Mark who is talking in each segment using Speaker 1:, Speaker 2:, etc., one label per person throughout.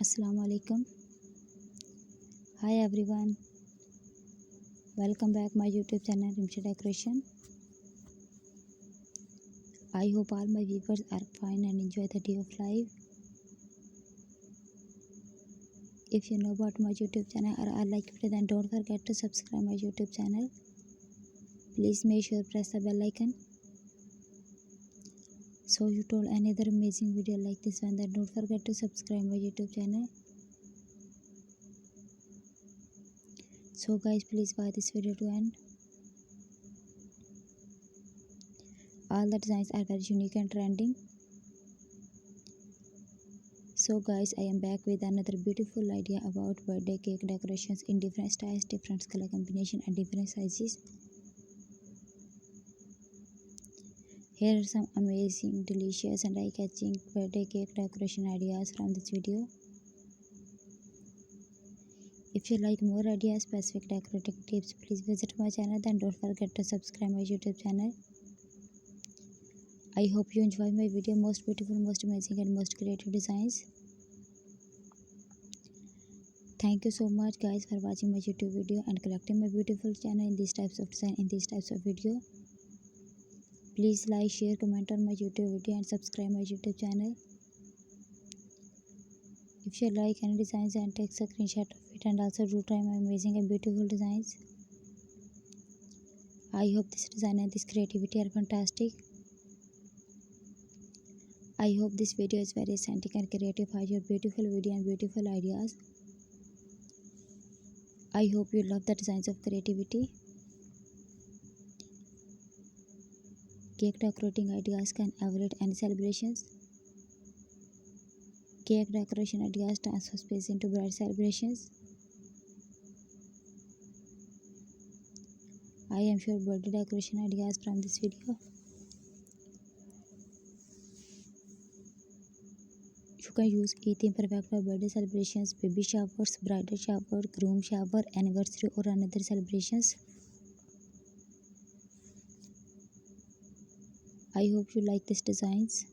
Speaker 1: Assalamu alaikum. Hi everyone. Welcome back my YouTube channel Rimsha Decoration. I hope all my viewers are fine and enjoy the day of life. If you know about my YouTube channel or I like it, then don't forget to subscribe my YouTube channel. Please make sure press the bell icon. So you told another amazing video like this one, then don't forget to subscribe my YouTube channel. So guys, please watch this video to end. All the designs are very unique and trending. So guys, I am back with another beautiful idea about birthday cake decorations in different styles, different color combination and different sizes. Here are some amazing, delicious and eye-catching birthday cake decoration ideas from this video. If you like more ideas, specific decorating tips, please visit my channel, then don't forget to subscribe my YouTube channel. I hope you enjoy my video. Most beautiful, most amazing and most creative designs. Thank you so much guys for watching my YouTube video and collecting my beautiful channel in these types of design, in these types of video. Please like, share, comment on my YouTube video and subscribe my YouTube channel. If you like any designs, and take a screenshot of it and also do try my amazing and beautiful designs. I hope this design and this creativity are fantastic. I hope this video is very authentic and creative for your beautiful video and beautiful ideas. I hope you love the designs of creativity. Cake decorating ideas can avoid any celebrations. Cake decoration ideas transfer space into bright celebrations. I am sure birthday decoration ideas from this video. You can use a theme perfect for birthday celebrations, baby showers, bridal shower, groom shower, anniversary or another celebrations. I hope you like these designs.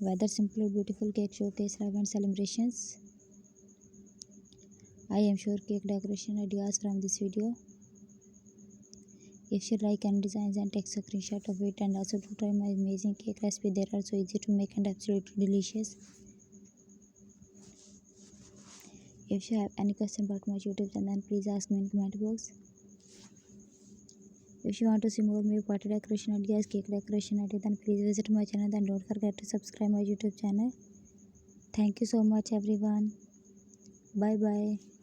Speaker 1: Whether simple or beautiful cake showcase love and celebrations. I am sure cake decoration ideas from this video. If you like any designs, and take a screenshot of it and also to try my amazing cake recipe. They are so easy to make and absolutely delicious. If you have any question about my YouTube channel, then please ask me in comment box. If you want to see more party decoration ideas, cake decoration ideas, then please visit my channel, then don't forget to subscribe my YouTube channel. Thank you so much everyone. Bye bye.